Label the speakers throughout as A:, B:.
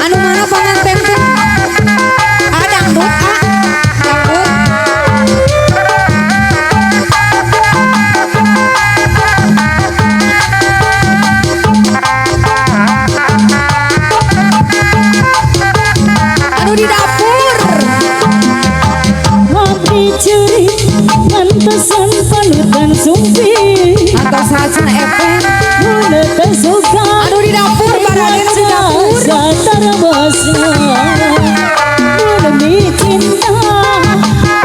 A: Anu mana panganten teh? Dangdut anu di dapur.
B: Ngabdi ceri mantesan panutan sumpi.
A: Atas hasil efek.
B: Mula tersuka
A: Anu di dapur baraden di dapur.
B: Satar basna mula mi cinta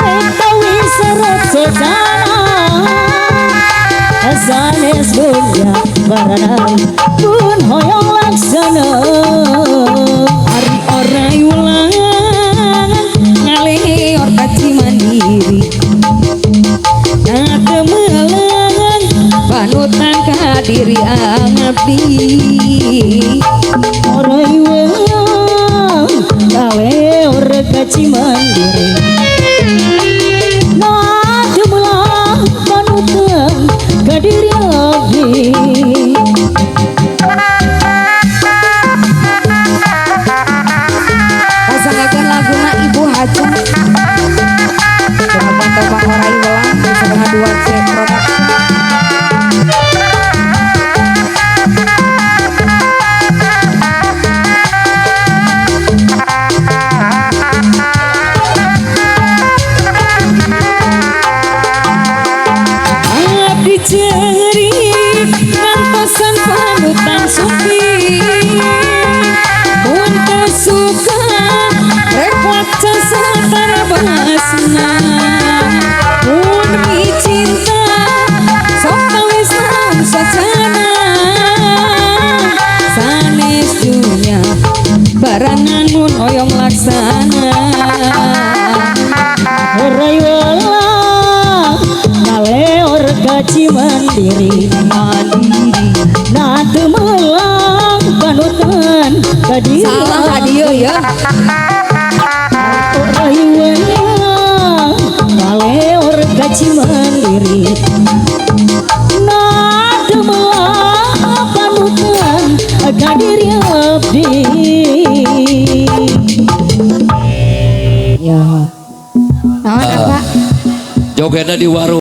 B: etawi serot sesana sanes dunia baradan pun hoyong laksana
A: Ari orai ulang ngaleor kaci mandiri.
B: nah kemelangan
A: Panutan ka diri ngabdi.
B: orai welang kale ora kaci mandiri nah kemelang panutan ka diri abdi.
A: Pasangakeun laguna Ibu Haja. Coba tebak orai ulang di sebelah 2C Production.
B: Abdi ceri ngantosan panutan supi pun tersuka repot sasatar basna
A: Pun mi cinta
B: sok tawis naon sacana
A: sanes dunya barangan mun oyong laksana.
B: orai welang ngaleor kaci mandiri nah teu melang panutan ka diri
A: Salah hadieu ya.
B: orai welang ngaleor kaci mandiri nah teu melang panutan ka diri abdi.
A: Ya. Naon apa?
C: Jogetnya di warung.